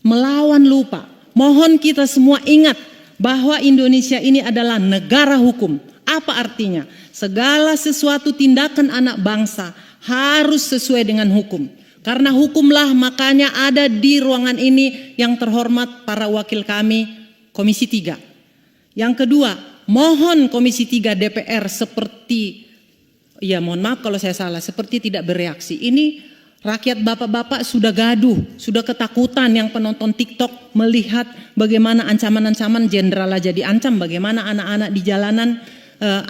melawan lupa. Mohon kita semua ingat bahwa Indonesia ini adalah negara hukum. Apa artinya? Segala sesuatu tindakan anak bangsa harus sesuai dengan hukum. Karena hukumlah makanya ada di ruangan ini yang terhormat para wakil kami Komisi 3. Yang kedua, mohon Komisi 3 DPR seperti, ya mohon maaf kalau saya salah, seperti tidak bereaksi. Ini rakyat bapak-bapak sudah gaduh, sudah ketakutan yang penonton TikTok melihat bagaimana ancaman-ancaman jenderal aja diancam, bagaimana anak-anak di jalanan,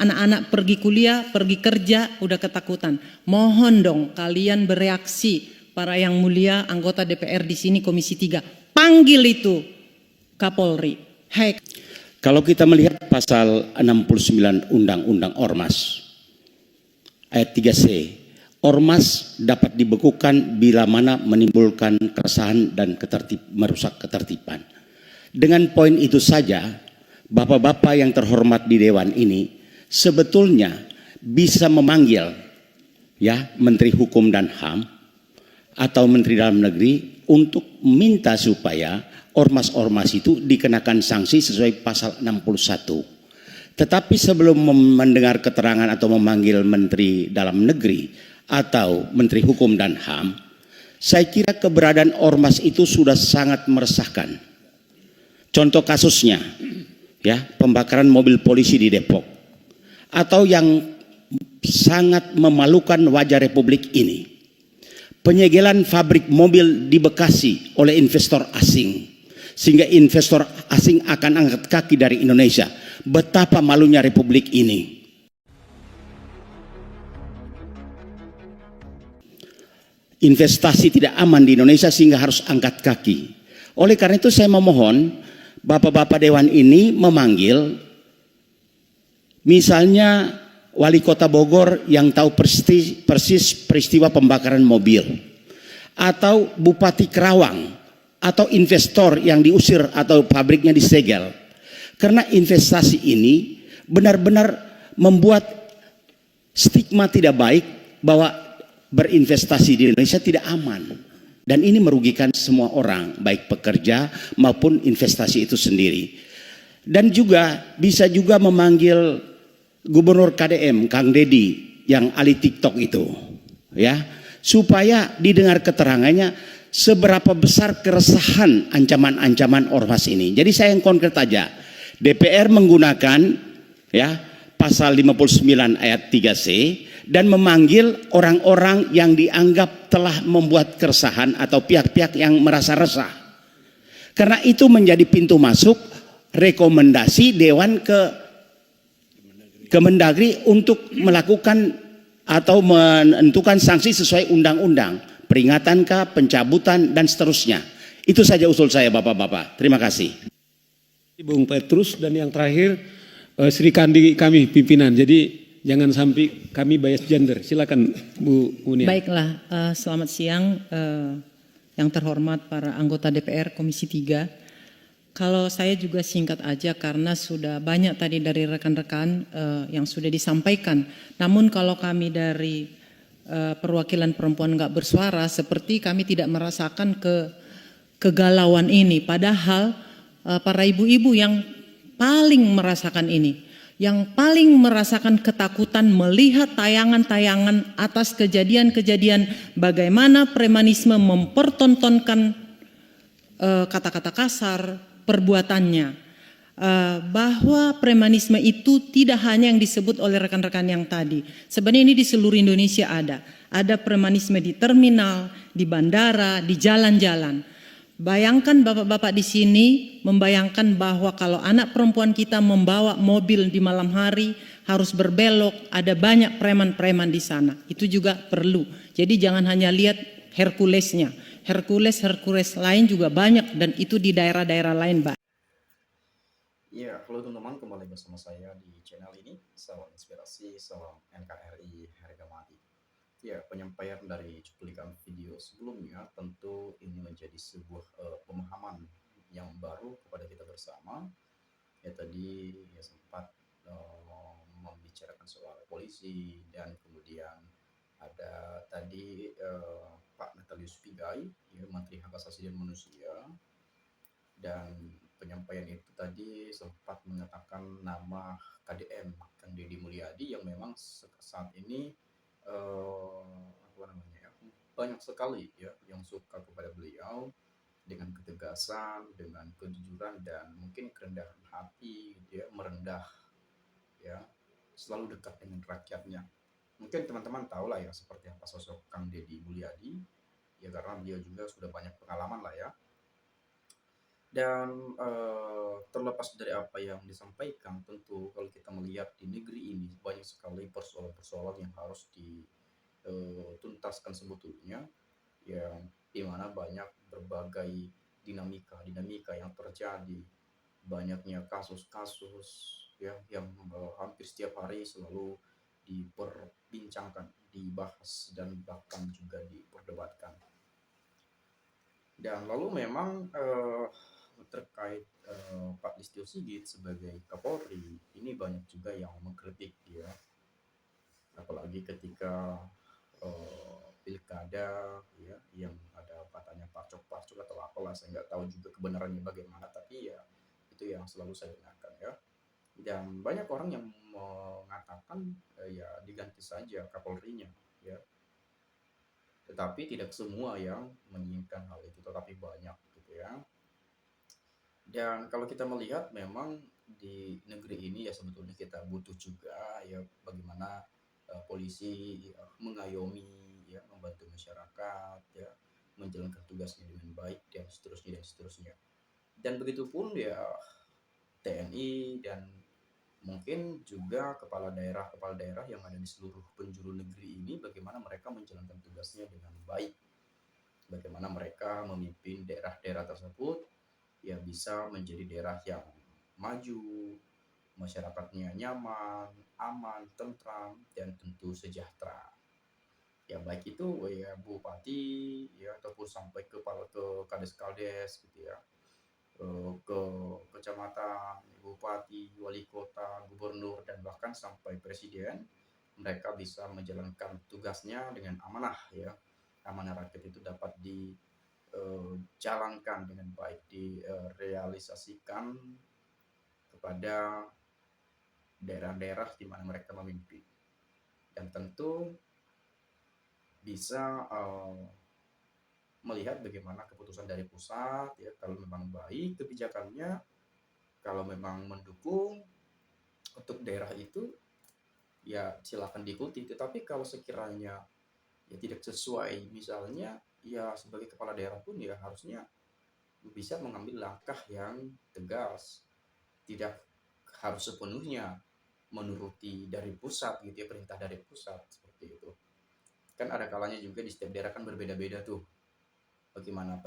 anak-anak pergi kuliah, pergi kerja, udah ketakutan. Mohon dong kalian bereaksi, para yang mulia anggota DPR di sini Komisi 3. Panggil itu Kapolri. Hai. Kalau kita melihat pasal 69 Undang-Undang Ormas, ayat 3C, Ormas dapat dibekukan bila mana menimbulkan keresahan dan merusak ketertiban. Dengan poin itu saja, bapak-bapak yang terhormat di Dewan ini sebetulnya bisa memanggil ya Menteri Hukum dan HAM atau Menteri Dalam Negeri untuk minta supaya ormas-ormas itu dikenakan sanksi sesuai pasal 61. Tetapi sebelum mendengar keterangan atau memanggil Menteri Dalam Negeri atau Menteri Hukum dan HAM, saya kira keberadaan ormas itu sudah sangat meresahkan. Contoh kasusnya, ya, pembakaran mobil polisi di Depok, atau yang sangat memalukan wajah Republik ini, penyegelan pabrik mobil di Bekasi oleh investor asing, sehingga investor asing akan angkat kaki dari Indonesia. Betapa malunya Republik ini. Investasi tidak aman di Indonesia sehingga harus angkat kaki. Oleh karena itu saya memohon bapak-bapak Dewan ini memanggil misalnya Wali Kota Bogor yang tahu persis peristiwa pembakaran mobil, atau Bupati Kerawang, atau investor yang diusir atau pabriknya disegel. Karena investasi ini benar-benar membuat stigma tidak baik bahwa berinvestasi di Indonesia tidak aman. Dan ini merugikan semua orang, baik pekerja maupun investasi itu sendiri. Dan juga bisa juga memanggil Gubernur KDM, Kang Deddy, yang ahli TikTok itu, ya, supaya didengar keterangannya seberapa besar keresahan ancaman-ancaman ormas ini. Jadi saya yang konkret aja. DPR menggunakan ya pasal 59 ayat 3C dan memanggil orang-orang yang dianggap telah membuat keresahan atau pihak-pihak yang merasa resah. Karena itu menjadi pintu masuk rekomendasi Dewan ke Kemendagri untuk melakukan atau menentukan sanksi sesuai undang-undang, peringatankah, pencabutan dan seterusnya. Itu saja usul saya bapak-bapak. Terima kasih. Bung Petrus, dan yang terakhir Sri Kandi kami pimpinan. Jadi jangan sampai kami bias gender. Silakan Bu Unia. Baiklah, selamat siang yang terhormat para anggota DPR Komisi 3. Kalau saya juga singkat aja karena sudah banyak tadi dari rekan-rekan yang sudah disampaikan. Namun kalau kami dari perwakilan perempuan nggak bersuara, seperti kami tidak merasakan kegalauan ini. Padahal para ibu-ibu yang paling merasakan ini, yang paling merasakan ketakutan melihat tayangan-tayangan atas kejadian-kejadian bagaimana premanisme mempertontonkan kata-kata kasar, perbuatannya. Bahwa premanisme itu tidak hanya yang disebut oleh rekan-rekan yang tadi. Sebenarnya ini di seluruh Indonesia ada. Ada premanisme di terminal, di bandara, di jalan-jalan. Bayangkan bapak-bapak di sini membayangkan bahwa kalau anak perempuan kita membawa mobil di malam hari harus berbelok, ada banyak preman-preman di sana. Itu juga perlu. Jadi jangan hanya lihat Herculesnya. Hercules lain juga banyak dan itu di daerah-daerah lain, Pak. Ya, halo teman-teman, kembali bersama saya di channel ini. Salam inspirasi, salam NKRI harga mati. Ya, penyampaian dari cuplikan video sebelumnya tentu ini menjadi sebuah pemahaman yang baru kepada kita bersama. Ya, tadi ya sempat membicarakan soal polisi dan kemudian ada tadi Pak Natalius Pigai, ya, Menteri Hak Asasi dan Manusia, dan penyampaian itu tadi sempat mengatakan nama KDM Kang Deddy Mulyadi yang memang saat ini apa namanya ya, banyak sekali ya yang suka kepada beliau dengan ketegasan, dengan kejujuran dan mungkin kerendahan hati gitu ya, merendah ya, selalu dekat dengan rakyatnya. Mungkin teman-teman tahu lah ya seperti apa sosok Kang Deddy Mulyadi ya, karena beliau juga sudah banyak pengalaman lah ya. Dan terlepas dari apa yang disampaikan, tentu kalau kita melihat di negeri ini banyak sekali persoalan-persoalan yang harus dituntaskan sebetulnya, yang dimana banyak berbagai dinamika-dinamika yang terjadi, banyaknya kasus-kasus ya yang hampir setiap hari selalu diperbincangkan, dibahas dan bahkan juga diperdebatkan. Dan lalu memang terkait Pak Listio Sigit sebagai Kapolri, ini banyak juga yang mengkritik dia, apalagi ketika pilkada ya yang ada katanya pacok-pacok atau apalah, saya nggak tahu juga kebenarannya bagaimana, tapi ya itu yang selalu saya dengarkan ya. Dan banyak orang yang mengatakan ya diganti saja Kapolrinya ya, tetapi tidak semua yang menginginkan hal itu, tetapi banyak gitu ya. Dan kalau kita melihat memang di negeri ini ya sebetulnya kita butuh juga ya bagaimana polisi ya, mengayomi ya, membantu masyarakat ya, menjalankan tugasnya dengan baik dan seterusnya dan seterusnya. Dan begitu pun ya TNI dan mungkin juga kepala daerah yang ada di seluruh penjuru negeri ini, bagaimana mereka menjalankan tugasnya dengan baik, bagaimana mereka memimpin daerah-daerah tersebut ya bisa menjadi daerah yang maju, masyarakatnya nyaman, aman, tentram, dan tentu sejahtera. Ya baik itu ya bupati ya ataupun sampai ke kades-kades gitu ya, ke kecamatan, bupati, wali kota, gubernur dan bahkan sampai presiden, mereka bisa menjalankan tugasnya dengan amanah ya. Amanah rakyat itu dapat dijalankan dengan baik, direalisasikan kepada daerah-daerah di mana mereka memimpin. Dan tentu bisa melihat bagaimana keputusan dari pusat ya, kalau memang baik kebijakannya, kalau memang mendukung untuk daerah itu ya silakan diikuti. Tetapi kalau sekiranya ya tidak sesuai misalnya, ya sebagai kepala daerah pun ya harusnya bisa mengambil langkah yang tegas, tidak harus sepenuhnya menuruti dari pusat gitu ya, perintah dari pusat seperti itu. Kan ada kalanya juga di setiap daerah kan berbeda-beda tuh, bagaimana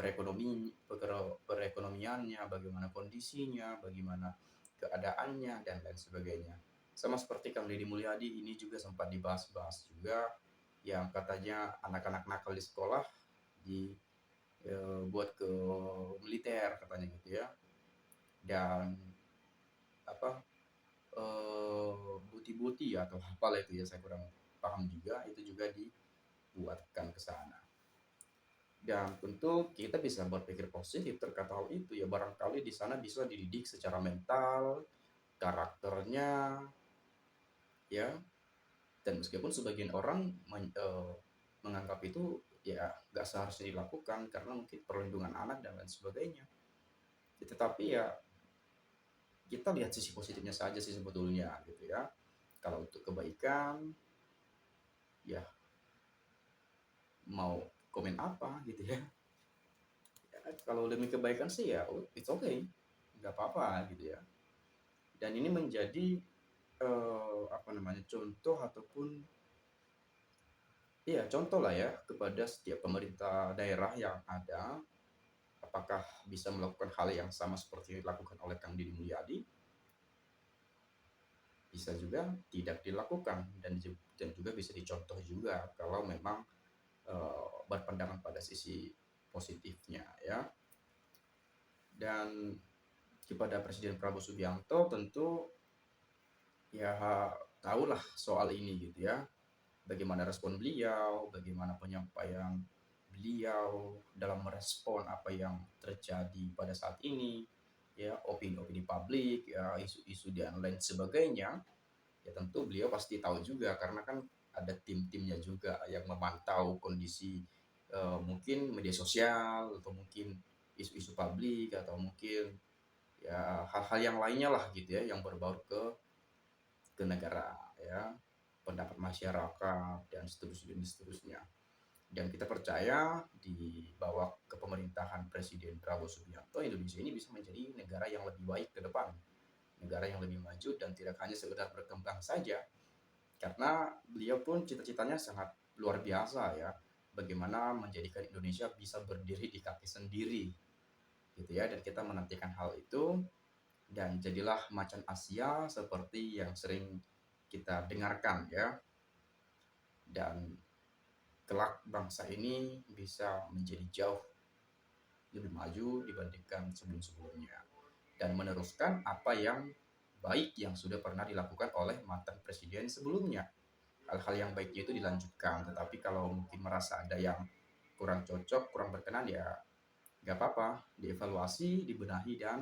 perekonomiannya, bagaimana kondisinya, bagaimana keadaannya dan lain sebagainya. Sama seperti Kang Deddy Mulyadi ini juga sempat dibahas-bahas juga, yang katanya anak-anak nakal di sekolah dibuat ke militer katanya gitu ya. Dan apa buti-buti atau apalah itu ya, saya kurang paham juga, itu juga dibuatkan ke sana. Dan tentu kita bisa berpikir positif terkait hal itu ya, barangkali di sana bisa dididik secara mental, karakternya ya. Dan meskipun sebagian orang menganggap itu ya nggak seharusnya dilakukan karena mungkin perlindungan anak dan lain sebagainya. Ya, tetapi ya kita lihat sisi positifnya saja sih sebetulnya gitu ya. Kalau untuk kebaikan ya mau komen apa gitu ya. Ya, kalau demi kebaikan sih ya it's okay, nggak apa-apa gitu ya. Dan ini menjadi apa namanya, contoh ataupun iya contoh lah ya kepada setiap pemerintah daerah yang ada, apakah bisa melakukan hal yang sama seperti yang dilakukan oleh Kang Deddy Mulyadi, bisa juga tidak dilakukan, dan juga bisa dicontoh juga kalau memang berpandangan pada sisi positifnya ya. Dan kepada Presiden Prabowo Subianto tentu ya tahulah soal ini gitu ya, bagaimana respon beliau, bagaimana penyampaian beliau dalam merespon apa yang terjadi pada saat ini, ya opini-opini publik, ya isu-isu dan lain sebagainya, ya tentu beliau pasti tahu juga karena kan ada tim-timnya juga yang memantau kondisi mungkin media sosial atau mungkin isu-isu publik atau mungkin ya hal-hal yang lainnya lah gitu ya yang berbau ke negara ya pendapat masyarakat dan seterusnya. Dan kita percaya di bawah kepemerintahan Presiden Prabowo Subianto, Indonesia ini bisa menjadi negara yang lebih baik ke depan, negara yang lebih maju dan tidak hanya sekedar berkembang saja. Karena beliau pun cita-citanya sangat luar biasa ya, bagaimana menjadikan Indonesia bisa berdiri di kaki sendiri, gitu ya. Dan kita menantikan hal itu dan jadilah macan Asia seperti yang sering kita dengarkan ya. Dan kelak bangsa ini bisa menjadi jauh lebih maju dibandingkan sebelum-sebelumnya dan meneruskan apa yang baik yang sudah pernah dilakukan oleh mantan presiden sebelumnya. Hal-hal yang baiknya itu dilanjutkan, tetapi kalau mungkin merasa ada yang kurang cocok, kurang berkenan ya nggak apa-apa, dievaluasi, dibenahi dan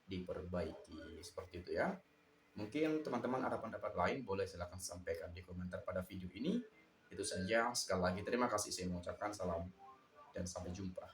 diperbaiki seperti itu ya. Mungkin teman-teman ada pendapat lain, boleh silakan sampaikan di komentar pada video ini. Itu saja, sekali lagi terima kasih saya mengucapkan salam dan sampai jumpa.